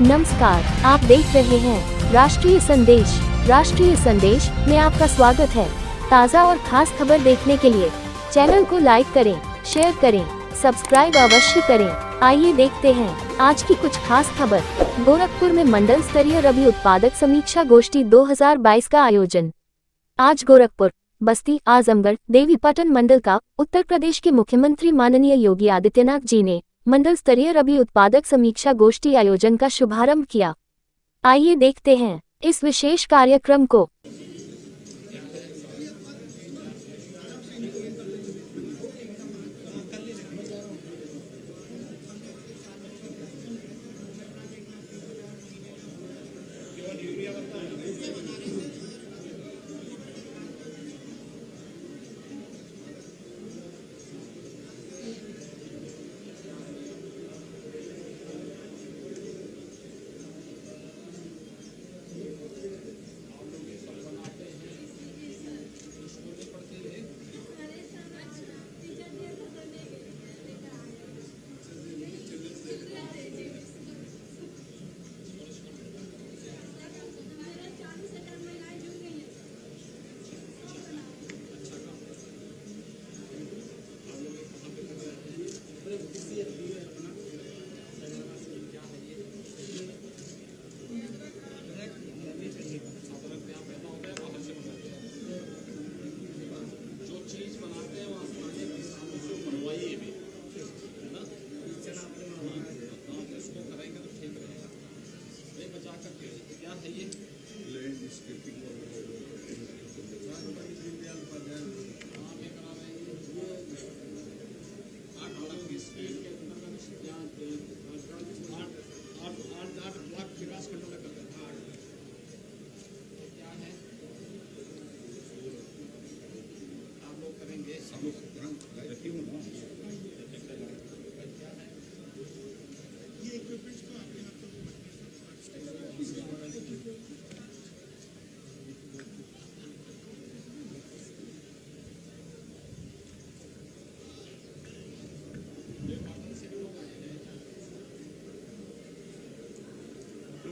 नमस्कार, आप देख रहे हैं राष्ट्रीय संदेश। राष्ट्रीय संदेश में आपका स्वागत है। ताज़ा और खास खबर देखने के लिए चैनल को लाइक करें, शेयर करें, सब्सक्राइब अवश्य करें। आइए देखते हैं आज की कुछ खास खबर। गोरखपुर में मंडल स्तरीय रबी उत्पादक समीक्षा गोष्ठी 2022 का आयोजन। आज गोरखपुर, बस्ती, आजमगढ़, देवीपाटन मंडल का उत्तर प्रदेश के मुख्यमंत्री माननीय योगी आदित्यनाथ जी ने मंडल स्तरीय रबी उत्पादक समीक्षा गोष्ठी आयोजन का शुभारंभ किया। आइए देखते हैं इस विशेष कार्यक्रम को।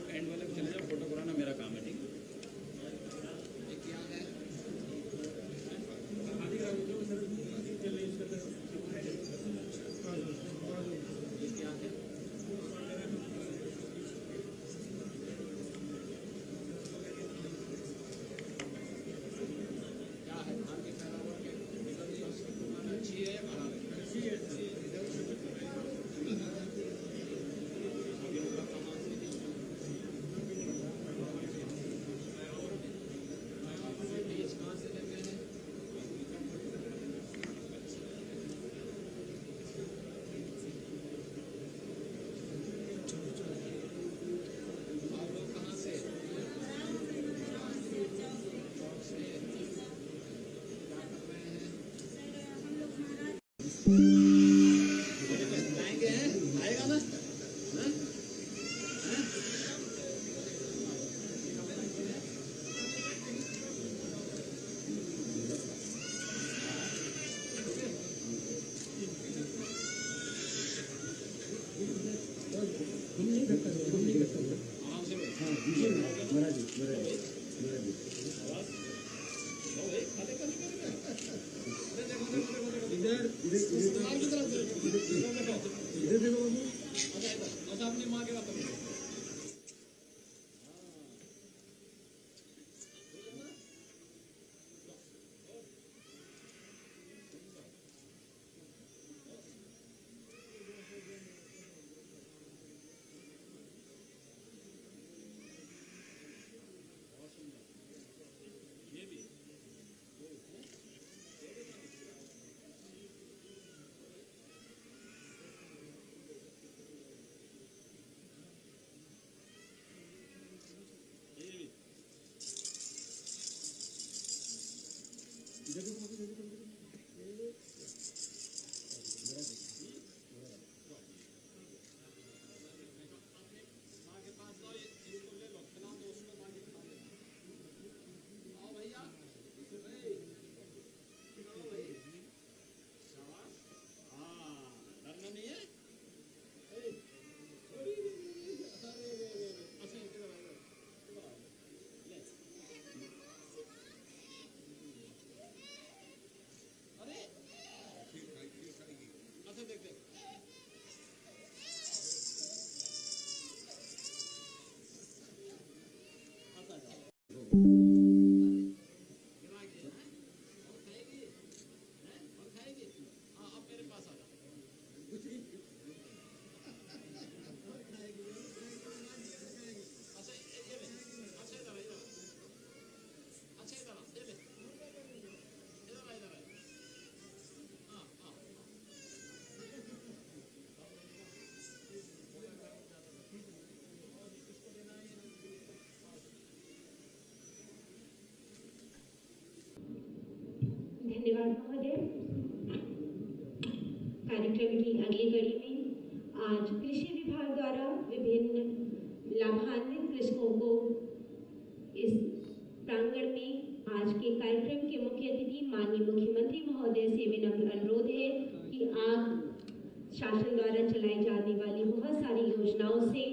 एंड वाले चले जाओ, फोटो कराना मेरा काम है। ठीक आएगा ना? अपनी माँ के बात की अगली कड़ी में आज कृषि विभाग द्वारा विभिन्न लाभान्वित कृषकों को इस प्रांगण में आज के कार्यक्रम के मुख्य अतिथि माननीय मुख्यमंत्री महोदय से विनम्र अनुरोध है कि आप शासन द्वारा चलाई जाने वाली बहुत सारी योजनाओं से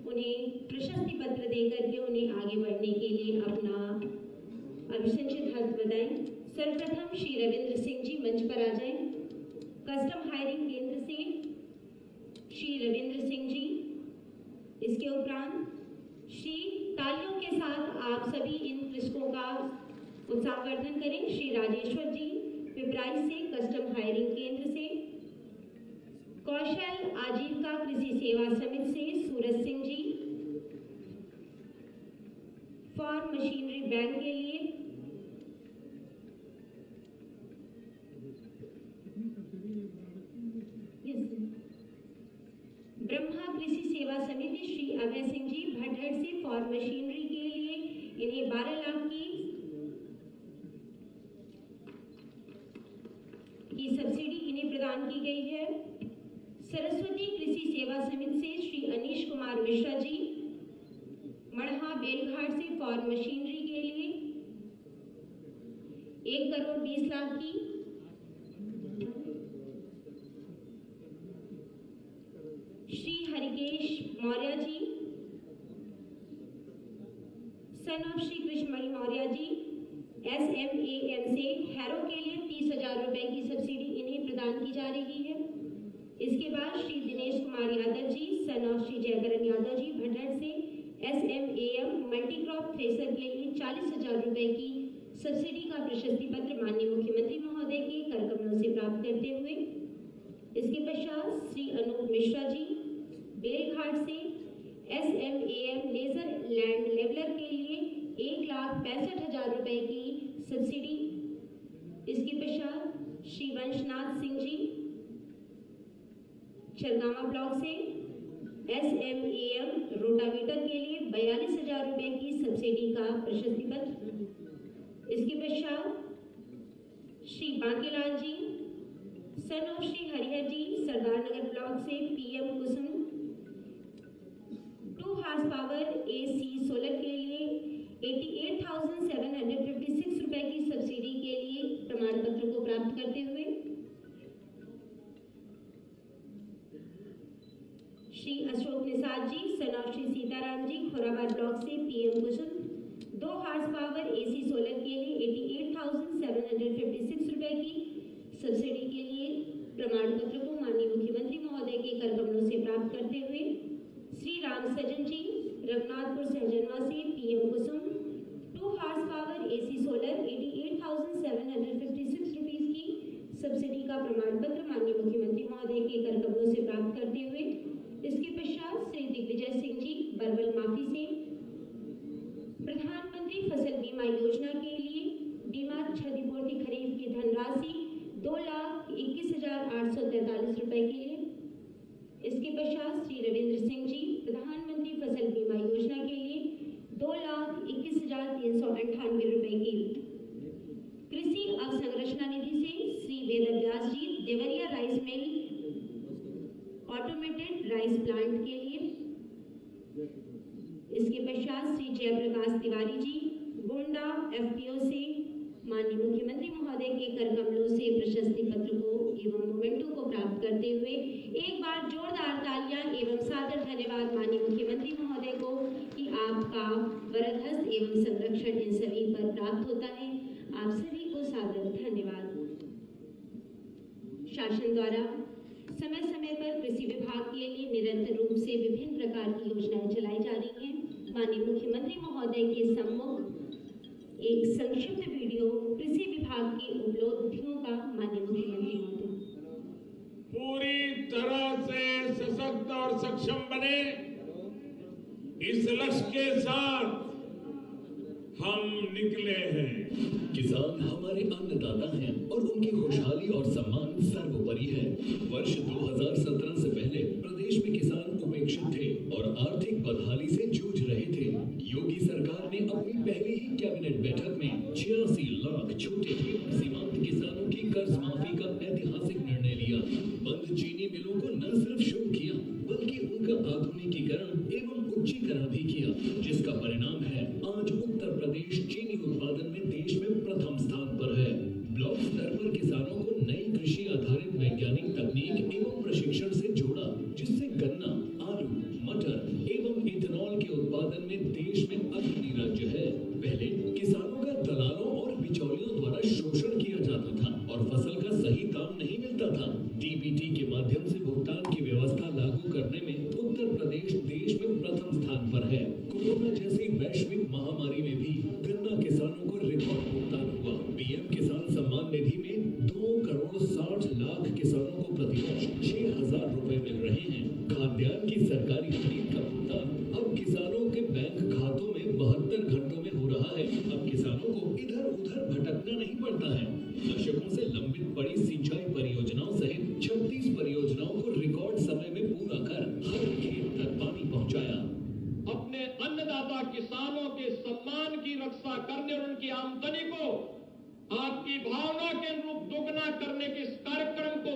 उन्हें प्रशस्ति पत्र देकर के उन्हें आगे बढ़ने के लिए अपना अभिसंचित हक बताएं। सर्वप्रथम श्री रविंद्र सिंह जी मंच पर आ जाएं। कस्टम हायरिंग केंद्र से श्री रविंद्र सिंह जी, इसके उपरांत श्री तालियों के साथ आप सभी इन कृषकों का उत्साहवर्धन करें। श्री राजेश्वर जी पिपराइच से कस्टम हायरिंग केंद्र से, कौशल आजीविका कृषि सेवा समिति से Suraj Singh ji, farm machinery bank के लिए ब्रह्मा कृषि सेवा समिति श्री अभय सिंह जी भटहट से फार्म मशीनरी के लिए इन्हें 12 लाख की सब्सिडी इन्हें प्रदान की गई है। सरस्वती कृषि सेवा समिति से श्री अनीश कुमार मिश्रा जी मढ़ा बेलघाट से फार्म मशीनरी के लिए 1 करोड़ 20 लाख की Shri Harikesh Maurya ji son of Shri Krishnamani Maurya ji SMAM से हैरो के लिए 30,000 रुपए की सब्सिडी इन्हें प्रदान की जा रही है। इसके बाद श्री दिनेश कुमार यादव जी सन ऑफ श्री जयकरण यादव जी भटहट से SMAM मल्टीक्रॉप थ्रेसर के लिए 40,000 रुपए की सब्सिडी का प्रशस्ति पत्र माननीय मुख्यमंत्री महोदय के कर कमलों से प्राप्त करते हुए, इसके पश्चात श्री अनूप मिश्रा जी बेलघाट से SMAM लेजर लैंड लेवलर के लिए 1,65,000 रुपए की सब्सिडी। इसके पश्चात श्री वंशनाथ सिंह जी चरगामा ब्लॉक से SMAM रोटावेटर के लिए 42,000 रुपए की सब्सिडी का प्रशस्ति पत्र। इसके पश्चात Shri Bankelal ji son of Shri Harihar ji Sardar Nagar block से PM Kusum 2 horse power AC solar के लिए 88,756 रुपए की सब्सिडी के लिए प्रमाण पत्र को प्राप्त करते हुए, Shri Ashok Nishad ji son of Shri Sitaram ji Khorabad block से PM Kusum 2 horse power AC solar के लिए 88,756 रुपए की सब्सिडी के लिए प्रमाण पत्र को माननीय मुख्यमंत्री महोदय के कर कमलों से प्राप्त करते हुए, श्री राम सजन जी रघुनाथपुर सहजनवा से PM Kusum 2 horse power AC solar 88,756 rupees की सब्सिडी का प्रमाण पत्र माननीय मुख्यमंत्री महोदय के कर कमलों से प्राप्त करते हुए, इसके पश्चात श्री दिग्विजय सिंह जी बरवल माफी से प्रधानमंत्री फसल बीमा योजना के लिए बीमा क्षतिपूर्ति खरीद की धनराशि 2,21,843 रुपए के लिए। इसके पश्चात श्री रविंद्र सिंह जी प्रधानमंत्री फसल बीमा योजना के लिए 2,21,398 रुपए की। कृषि अवसंरचना निधि से Shri Vedvyas ji Deoria rice mill automated rice plant के लिए। इसके पश्चात श्री जयप्रकाश तिवारी जी गोंडा FPO से माननीय मुख्यमंत्री महोदय के कर कमलों से प्रशस्ति पत्र को एवं मोमेंटो को प्राप्त करते हुए एक बार जोरदार तालियां एवं सादर धन्यवाद माननीय मुख्यमंत्री महोदय को कि आपका वरद हस्त एवं संरक्षण इन सभी पर प्राप्त होता है। आप सभी को सादर धन्यवाद। शासन द्वारा समय समय पर कृषि विभाग के लिए निरंतर रूप से विभिन्न प्रकार की योजनाएं चलाई जा रही हैं। माननीय मुख्यमंत्री महोदय के सम्मुख एक संक्षिप्त वीडियो कृषि विभाग की उपलब्धियों का माननीय मुख्यमंत्री महोदय। पूरी तरह से सशक्त और सक्षम बने, इस लक्ष्य के साथ हम निकले हैं। किसान हमारे अन्नदाता हैं और उनकी खुशहाली और सम्मान सर्वोपरि है। वर्ष 2017 से पहले प्रदेश में किसान उपेक्षित थे और आर्थिक बदहाली से जूझ रहे थे। योगी सरकार ने अपनी पहली ही कैबिनेट बैठक में 86 लाख छोटे सीमांत किसानों की कर्ज माफी का ऐतिहासिक निर्णय लिया। बंद चीनी मिलों मंडियों को न सिर्फ शुरू किया बल्कि उनका आधुनिकीकरण एवं उच्चीकरण भी किया, जिसका परिणाम है आज उत्तर प्रदेश चीनी उत्पादन में देश में प्रथम स्थान पर है। ब्लॉक स्तर पर किसानों को नई कृषि आधारित वैज्ञानिक तकनीक एवं प्रशिक्षण से जोड़ा, जिससे गन्ना, आलू, मटर एवं इथेनॉल के उत्पादन में देश में अग्रणी राज्य है। पहले किसानों का दलालों और बिचौलियों द्वारा शोषण किया जाता था और फसल का सही दाम नहीं मिलता था। डीबीटी के माध्यम से भुगतान की व्यवस्था लागू करने में उत्तर प्रदेश देश में प्रथम स्थान पर है। कोरोना जैसी वैश्विक महामारी में भी गन्ना किसानों को रिकॉर्ड भुगतान हुआ। पीएम किसान सम्मान निधि में 2 करोड़ 60 लाख किसानों को प्रतिवर्ष 6,000 रुपए मिल रहे हैं। खाद्यान्न की सरकारी खरीद का भुगतान अब किसानों के बैंक खातों में 72 घंटों में हो रहा है। अब किसानों को इधर उधर भटकना नहीं पड़ता है। दशकों से लंबित पड़ी सिंचाई परियोजनाओं सहित 36 परियोजनाओं को रिकॉर्ड समय में पूरा कर हर खेत तक पानी पहुंचाया। अपने अन्नदाता किसानों के सम्मान की रक्षा करने और उनकी आमदनी को आपकी भावना के अनुरूप दोगुना करने के इस कार्यक्रम को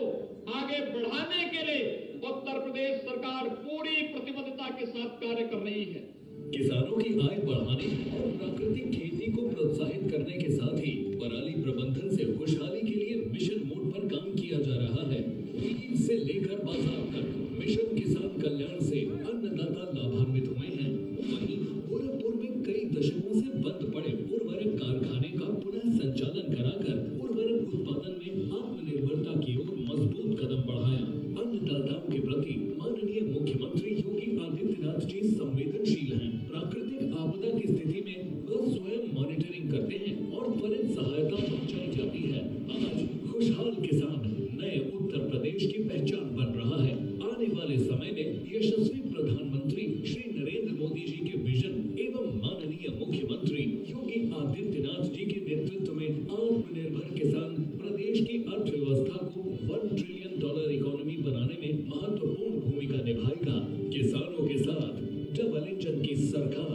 आगे बढ़ाने के लिए उत्तर प्रदेश सरकार पूरी प्रतिबद्धता के साथ कार्य कर रही है। किसानों की आय बढ़ाने और प्राकृतिक खेती को प्रोत्साहित करने के साथ ही पराली प्रबंधन से खुशहाली के लिए मिशन मोड पर काम किया जा रहा है। बीज से लेकर बाजार तक मिशन किसान कल्याण से अन्नदाता लाभान्वित हुए हैं। वहीं गोरखपुर में कई दशकों से बंद पड़े उर्वरक कारखाने का पुनः संचालन कराकर उर्वरक उत्पादन में आत्मनिर्भरता की ओर मजबूत कदम बढ़ाया। अन्नदाताओं के प्रति माननीय मुख्यमंत्री योगी आदित्यनाथ जी संवेदनशील हैं। प्राकृतिक आपदा की स्थिति में वह स्वयं मॉनिटरिंग करते हैं और त्वरित सहायता पहुंचाई जाती है। आज खुशहाल किसान नए उत्तर प्रदेश की पहचान बन रहा है। आने वाले समय में यशस्वी प्रधानमंत्री श्री नरेंद्र मोदी जी के विजन एवं माननीय मुख्यमंत्री योगी आदित्यनाथ जी के नेतृत्व में आत्मनिर्भर किसान प्रदेश की अर्थव्यवस्था को $1 ट्रिलियन इकोनॉमी बनाने में महत्वपूर्ण भूमिका निभाएगा। किसानों के साथ डबल इंजन की सरकार।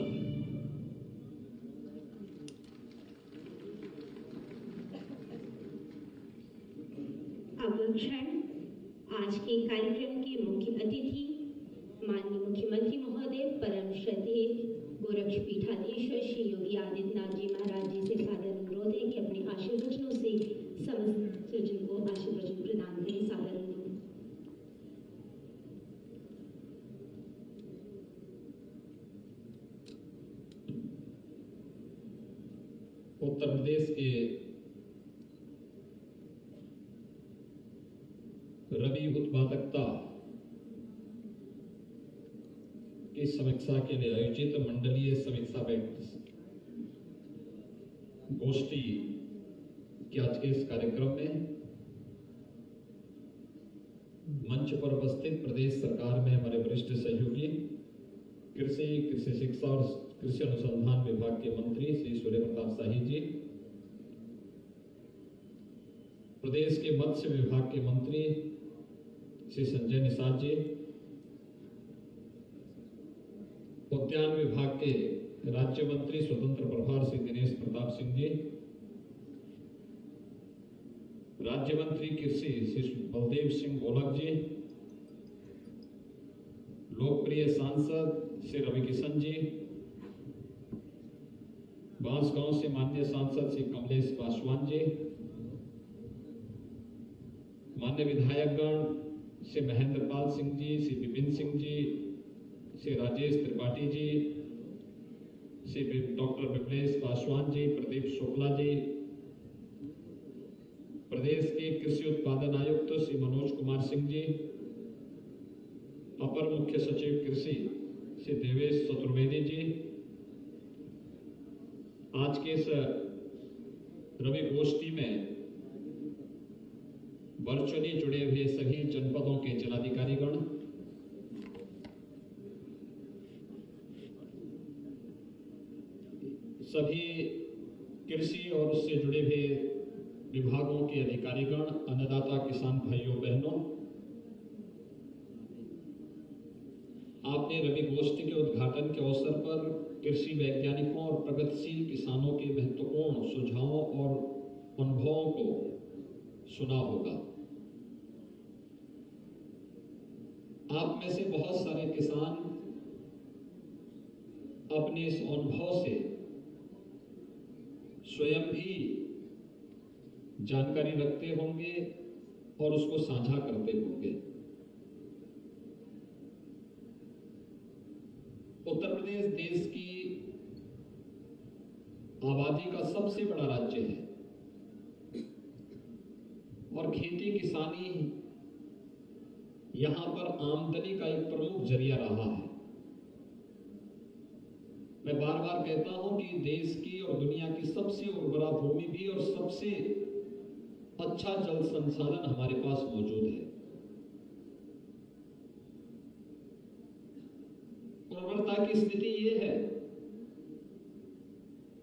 अब क्षण आज के कार्यक्रम के मुख्य अतिथि माननीय मुख्यमंत्री महोदय परम श्रद्धेय गोरक्षपीठाधीश्वर श्री योगी आदित्यनाथ जी महाराज जी से सादर अनुरोध है कि अपने आशीर्वचनों से समस्त सज्जन को आशीर्वचन प्रदान करें। सादर अनुरोध। उत्तर प्रदेश के रबी उत्पादकता की समीक्षा के लिए आयोजित मंडलीय समीक्षा गोष्ठी के आज के इस कार्यक्रम में मंच पर उपस्थित प्रदेश सरकार में हमारे वरिष्ठ सहयोगी कृषि शिक्षा और कृषि अनुसंधान विभाग के मंत्री श्री सूर्य प्रताप शाही जी, प्रदेश के मत्स्य विभाग के मंत्री श्री संजय निषाद जी, उद्यान विभाग के राज्य मंत्री स्वतंत्र प्रभार श्री दिनेश प्रताप सिंह जी, राज्य मंत्री कृषि श्री बलदेव सिंह गोलक जी, लोकप्रिय सांसद श्री रवि किशन जी, बांसगांव से माननीय सांसद श्री कमलेश पासवान जी, माननीय विधायकगण श्री महेंद्र पाल सिंह जी, श्री विपिन सिंह जी, श्री राजेश त्रिपाठी जी, श्री डॉक्टर विमलेश पासवान जी, प्रदीप शुक्ला जी, प्रदेश के कृषि उत्पादन आयुक्त श्री मनोज कुमार सिंह जी, अपर मुख्य सचिव कृषि श्री देवेश चतुर्वेदी जी, आज के इस रवि गोष्ठी में वर्चुअली जुड़े हुए सभी जनपदों के जिलाधिकारीगण, सभी कृषि और उससे जुड़े हुए विभागों के अधिकारीगण, अन्नदाता किसान भाइयों बहनों, आपने रवि गोष्ठी के उद्घाटन के अवसर पर कृषि वैज्ञानिकों और प्रगतिशील किसानों के महत्वपूर्ण सुझावों और अनुभवों को सुना होगा। आप में से बहुत सारे किसान अपने इस अनुभव से स्वयं भी जानकारी रखते होंगे और उसको साझा करते होंगे। उत्तर प्रदेश देश की आबादी का सबसे बड़ा राज्य है और खेती किसानी यहां पर आमदनी का एक प्रमुख जरिया रहा है। मैं बार बार कहता हूं कि देश की और दुनिया की सबसे उर्वरा भूमि भी और सबसे अच्छा जल संसाधन हमारे पास मौजूद है। उर्वरता की स्थिति यह है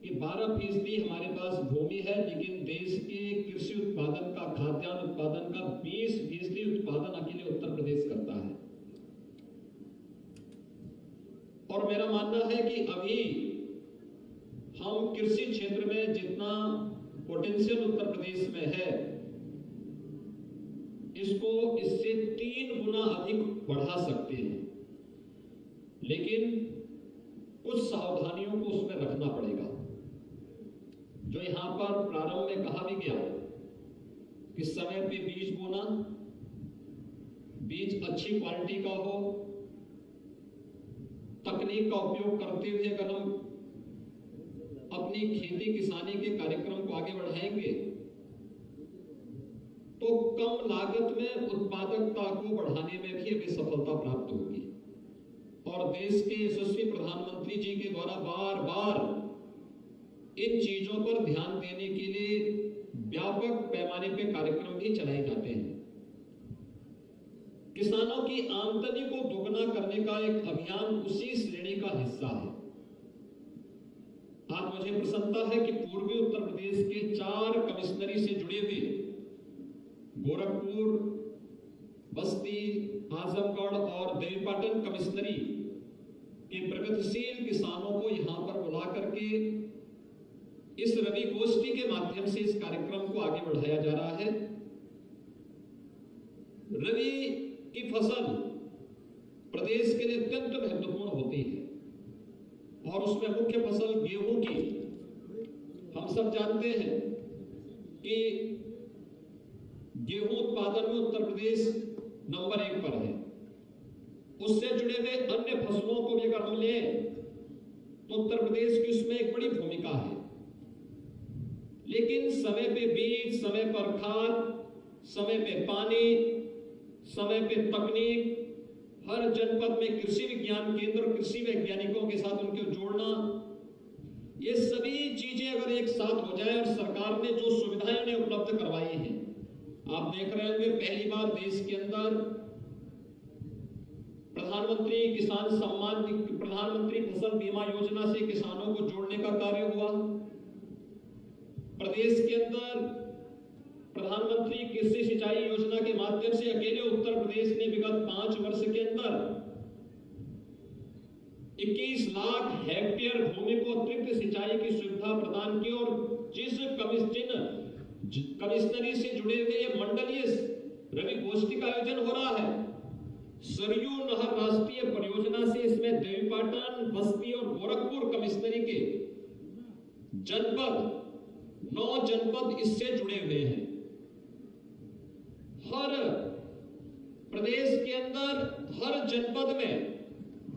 कि 12% हमारे पास भूमि है, लेकिन देश के कृषि उत्पादन का, खाद्यान्न उत्पादन का 20% उत्पादन अकेले उत्तर प्रदेश करता है। और मेरा मानना है कि अभी हम कृषि क्षेत्र में जितना पोटेंशियल उत्तर प्रदेश में है, इसको इससे 3 गुना अधिक बढ़ा सकते हैं, लेकिन कुछ सावधानियों को उसमें रखना पड़ेगा। जो यहां पर प्रारंभ में कहा भी गया कि समय पे बीज बोना, बीज अच्छी क्वालिटी का हो, तकनीक का उपयोग करते हुए अगर हम अपनी खेती किसानी के कार्यक्रम को आगे बढ़ाएंगे तो कम लागत में उत्पादकता को बढ़ाने में भी हमें सफलता प्राप्त होगी। और देश के यशस्वी प्रधानमंत्री जी के द्वारा बार बार इन चीजों पर ध्यान देने के लिए व्यापक पैमाने पे कार्यक्रम भी चलाए जाते हैं। किसानों की आमदनी को दोगुना करने का एक अभियान उसी श्रेणी का हिस्सा है। आज मुझे प्रसन्नता है कि पूर्वी उत्तर प्रदेश के 4 कमिश्नरी से जुड़े हुए गोरखपुर, बस्ती, आजमगढ़ और देवीपाटन कमिश्नरी के प्रगतिशील किसानों को यहां पर बुला करके इस रवि गोष्ठी के माध्यम से इस कार्यक्रम को आगे बढ़ाया जा रहा है। रवि की फसल प्रदेश के लिए अत्यंत महत्वपूर्ण होती है और उसमें मुख्य फसल गेहूं की। हम सब जानते हैं कि गेहूं उत्पादन में उत्तर प्रदेश नंबर 1 पर है। उससे जुड़े हुए अन्य फसलों को भी अगर हम लें तो उत्तर प्रदेश की उसमें एक बड़ी भूमिका है, लेकिन समय पे बीज, समय पर खाद, समय पे पानी, समय पे तकनीक, हर जनपद में कृषि विज्ञान केंद्र और कृषि वैज्ञानिकों के साथ उनको जोड़ना, ये सभी चीजें अगर एक साथ हो जाए और सरकार ने जो सुविधाएं उन्हें उपलब्ध करवाई हैं, आप देख रहे होंगे पहली बार देश के अंदर प्रधानमंत्री किसान सम्मान, प्रधानमंत्री फसल बीमा योजना से किसानों को जोड़ने का कार्य हुआ। प्रदेश के अंदर प्रधानमंत्री कृषि सिंचाई योजना के माध्यम से अकेले उत्तर प्रदेश ने विगत 5 वर्ष के अंदर 21 लाख हेक्टेयर भूमि को अतिरिक्त सिंचाई की सुविधा प्रदान की। और जिस कमिश्नरी से जुड़े हुए ये मंडलीय रवि गोष्ठी का आयोजन हो रहा है, सरयू नहर राष्ट्रीय परियोजना से इसमें देवीपाटन, बस्ती और गोरखपुर कमिश्नरी के जनपद 9 जनपद इससे जुड़े हुए हैं। हर प्रदेश के अंदर हर जनपद में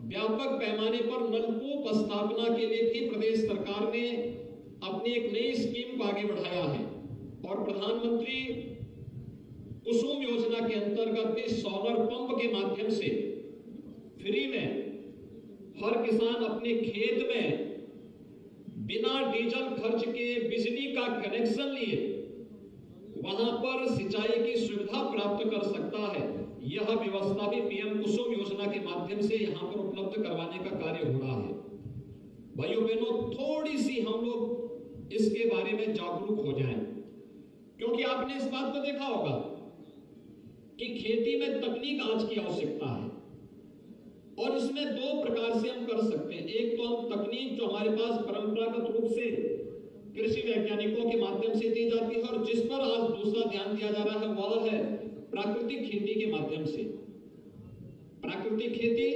व्यापक पैमाने पर नलकूप स्थापना के लिए भी प्रदेश सरकार ने अपनी एक नई स्कीम को आगे बढ़ाया है। और प्रधानमंत्री कुसुम योजना के अंतर्गत भी सोलर पंप के माध्यम से फ्री में हर किसान अपने खेत में बिना डीजल खर्च के बिजली का कनेक्शन लिए वहां पर सिंचाई की सुविधा प्राप्त कर सकता है। यह व्यवस्था भी पीएम कुसुम योजना के माध्यम से यहां पर उपलब्ध करवाने का कार्य हो रहा है। भाइयों बहनों, थोड़ी सी हम लोग इसके बारे में जागरूक हो जाएं, क्योंकि आपने इस बात को देखा होगा कि खेती में तकनीक आज की आवश्यकता है और इसमें 2 प्रकार से हम कर सकते हैं। एक तो हम तकनीक जो हमारे पास परंपरागत रूप से कृषि वैज्ञानिकों के माध्यम से दी जाती है, और जिस पर आज दूसरा ध्यान दिया जा रहा है वह है प्राकृतिक खेती के माध्यम से। प्राकृतिक खेती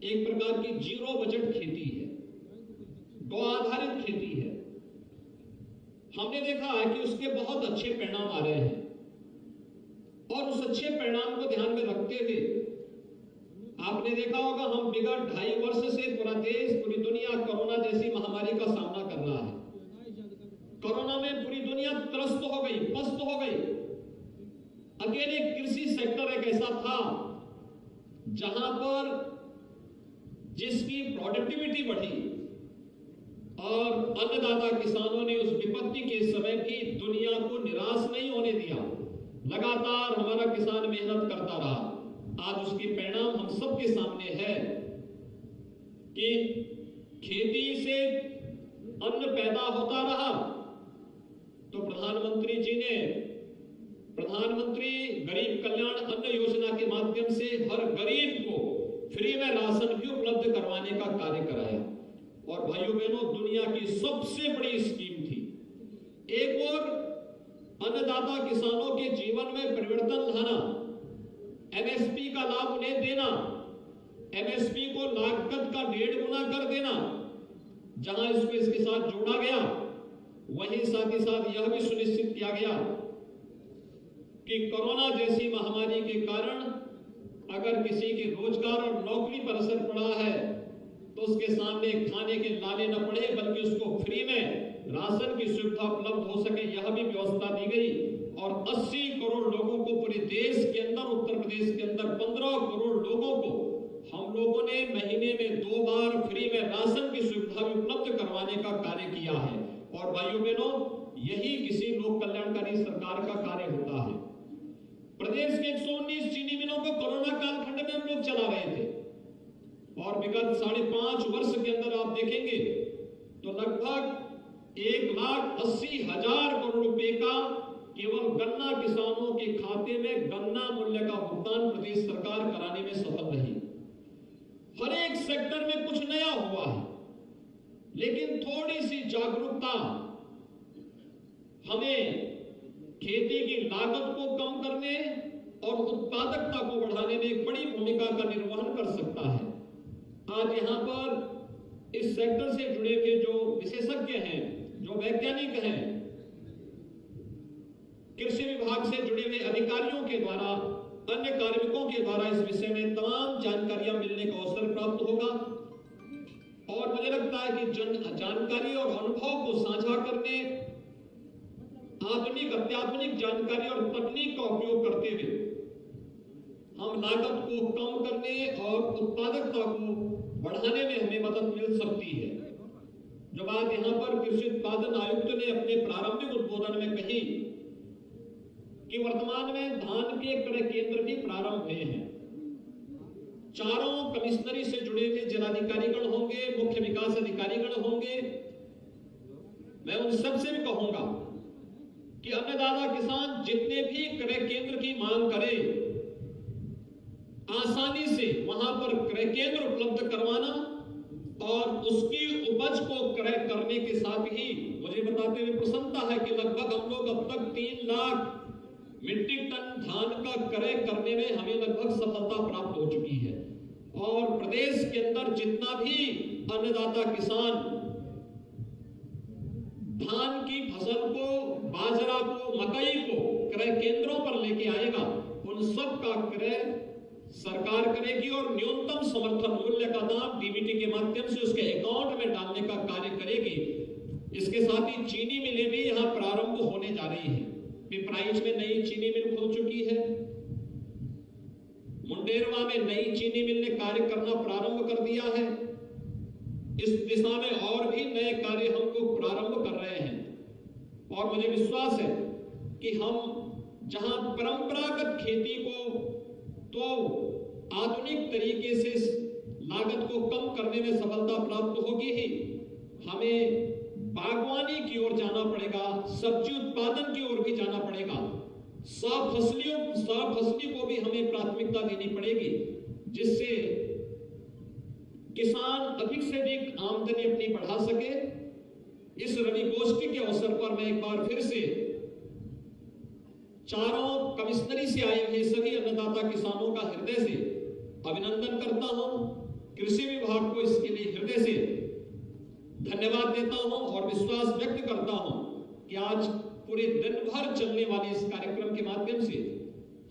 एक प्रकार की जीरो बजट खेती है, गौ आधारित खेती है। हमने देखा है कि उसके बहुत अच्छे परिणाम आ रहे हैं और उस अच्छे परिणाम को ध्यान में रखते हुए आपने देखा होगा हम विगत 2.5 वर्ष से पूरा देश, पूरी दुनिया कोरोना जैसी महामारी का सामना कर रहा है। कोरोना में पूरी दुनिया त्रस्त हो गई, पस्त हो गई। अकेले कृषि सेक्टर एक ऐसा था जहां पर जिसकी प्रोडक्टिविटी बढ़ी और अन्नदाता किसानों ने उस विपत्ति के समय भी दुनिया को निराश नहीं होने दिया। लगातार हमारा किसान मेहनत करता रहा। आज उसके परिणाम हम सबके सामने है कि खेती से अन्न पैदा होता रहा तो प्रधानमंत्री जी ने प्रधानमंत्री गरीब कल्याण अन्न योजना के माध्यम से हर गरीब को फ्री में राशन भी उपलब्ध करवाने का कार्य कराया। और भाइयों बहनों, दुनिया की सबसे बड़ी स्कीम थी। एक और अन्नदाता किसानों के जीवन में परिवर्तन लाना, एमएसपी का लाभ उन्हें देना, एमएसपी को लागत का 1.5 गुना कर देना। जहां इसको इसके साथ जोड़ा गया, वहीं साथ ही साथ यह भी सुनिश्चित किया गया कि कोरोना जैसी महामारी के कारण अगर किसी के रोजगार और नौकरी पर असर पड़ा है तो उसके सामने खाने के लाले न पड़े, बल्कि उसको फ्री में राशन की सुविधा उपलब्ध हो सके, यह भी व्यवस्था दी गई। और 80 करोड़ लोगों को पूरे देश के अंदर, उत्तर प्रदेश के अंदर 15 करोड़ लोगों को हम लोगों ने महीने में 2 बार फ्री में राशन की सुविधा भी उपलब्ध करवाने का कार्य किया है। और भाइयों बहनों, यही किसी लोक कल्याणकारी सरकार का कार्य होता है। प्रदेश के 119 चीनी मिलों को कोरोना कालखंड में हम लोग चला रहे थे और विगत 5.5 वर्ष के अंदर आप देखेंगे तो लगभग 1,80,000 करोड़ रुपए का केवल गन्ना किसानों के खाते में गन्ना मूल्य का भुगतान प्रदेश सरकार कराने में सफल रही। हर एक सेक्टर में कुछ नया हुआ है, लेकिन थोड़ी सी जागरूकता हमें खेती की लागत को कम करने और उत्पादकता को बढ़ाने में एक बड़ी भूमिका का निर्वहन कर सकता है। आज यहाँ पर इस सेक्टर से जुड़े हुए जो विशेषज्ञ हैं, जो वैज्ञानिक हैं, कृषि विभाग से जुड़े हुए अधिकारियों के द्वारा, अन्य कार्मिकों के द्वारा इस विषय में तमाम जानकारियां मिलने का अवसर प्राप्त होगा। और मुझे लगता है कि जानकारी और अनुभव को साझा करने, आधुनिक अत्याधुनिक जानकारी और तकनीक का उपयोग करते हुए हम लागत को कम करने और उत्पादकता को बढ़ाने में हमें मदद मिल सकती है। जो बात यहाँ पर कृषि उत्पादन आयुक्त ने अपने प्रारंभिक उद्बोधन में कही कि वर्तमान में धान के क्रय केंद्र भी प्रारंभ हुए हैं। चारों कमिश्नरी से जुड़े हुए जिलाधिकारीगण होंगे, मुख्य विकास अधिकारीगण होंगे। मैं उन सबसे भी कहूंगा कि अन्नदाता किसान जितने भी क्रय केंद्र की मांग करें, आसानी से वहां पर क्रय केंद्र उपलब्ध करवाना और उसकी उपज को क्रय करने के साथ ही मुझे बताते हुए प्रसन्नता है कि लगभग हम लोग अब तक 3 लाख मीट्रिक टन धान का क्रय करने में हमें लगभग सफलता प्राप्त हो चुकी है। और प्रदेश के अंदर जितना भी अन्नदाता किसान धान की फसल को, बाजरा को, मकई को क्रय केंद्रों पर लेके आएगा, उन सब का क्रय सरकार करेगी और न्यूनतम समर्थन मूल्य का दाम डीबीटी के माध्यम से उसके अकाउंट में डालने का कार्य करेगी। इसके साथ ही चीनी मिलें भी यहां प्रारंभ होने जा रही है। पिपराइच में नई चीनी मिल खुल चुकी है, मुंडेरवा में नई चीनी मिल ने कार्य करना प्रारंभ कर दिया है। इस दिशा में और भी नए कार्य हम लोग प्रारंभ कर रहे हैं और मुझे विश्वास है कि हम जहां परंपरागत खेती को तो आधुनिक तरीके से लागत को कम करने में सफलता प्राप्त होगी ही, हमें बागवानी की ओर जाना पड़ेगा, सब्जी उत्पादन की ओर भी जाना पड़ेगा, साफ फसली को भी हमें प्राथमिकता देनी पड़ेगी, जिससे किसान अधिक से अधिक आमदनी अपनी बढ़ा सके। इस रवि गोष्ठी के अवसर पर मैं एक बार फिर से चारों कमिश्नरी से आए हुए सभी अन्नदाता किसानों का हृदय से अभिनंदन करता हूं। कृषि विभाग को इसके लिए हृदय से धन्यवाद देता हूं और विश्वास व्यक्त करता हूं कि आज पूरे दिन भर चलने वाले इस कार्यक्रम के माध्यम से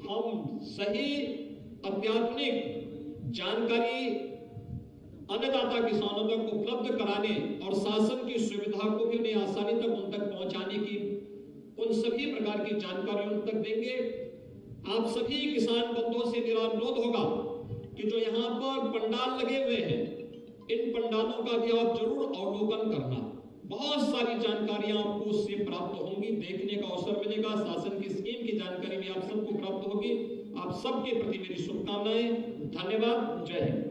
हम सही अत्याधुनिक जानकारी अन्नदाता किसानों तक उपलब्ध कराने और शासन की सुविधा को भी उन्हें आसानी तक उन तक पहुंचाने की उन सभी प्रकार की जानकारी उन तक देंगे। आप सभी किसान बंधुओं से मेरा अनुरोध होगा कि जो यहाँ पर पंडाल लगे हुए हैं, इन पंडालों का भी आप जरूर अवलोकन करना। बहुत सारी जानकारियां आपको उससे प्राप्त होंगी, देखने का अवसर मिलेगा। शासन की स्कीम की जानकारी भी आप सबको प्राप्त होगी। आप सबके प्रति मेरी शुभकामनाएं। धन्यवाद। जय हिंद।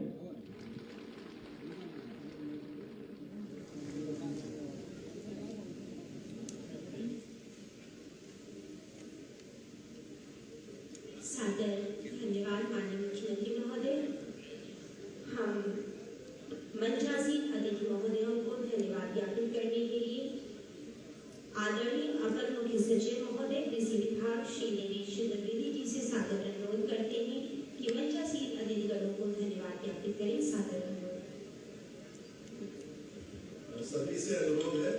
सादर धन्यवाद माननीय मुख्यमंत्री महोदय। हम मंचासीन अतिथि महोदयों को धन्यवाद ज्ञापित करने के लिए आदरणीय अपर मुख्य सचिव महोदय कृषि विभाग श्री निरीश द्विवेदी जी से सादर अनुरोध करते हैं कि मंचासीन अतिथिगणों को धन्यवाद ज्ञापित करें। सादर अनुरोध। सभी से अनुरोध है,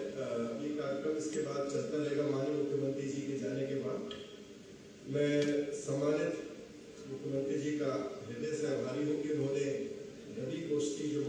ये कार्यक्रम इसके बाद चलता रहेगा। माननीय मुख्यमंत्री जी के जाने के बाद मैं सम्मानित मुख्यमंत्री जी का हृदय से आभारी हूँ कि उन्होंने नदी गोष्ठी जो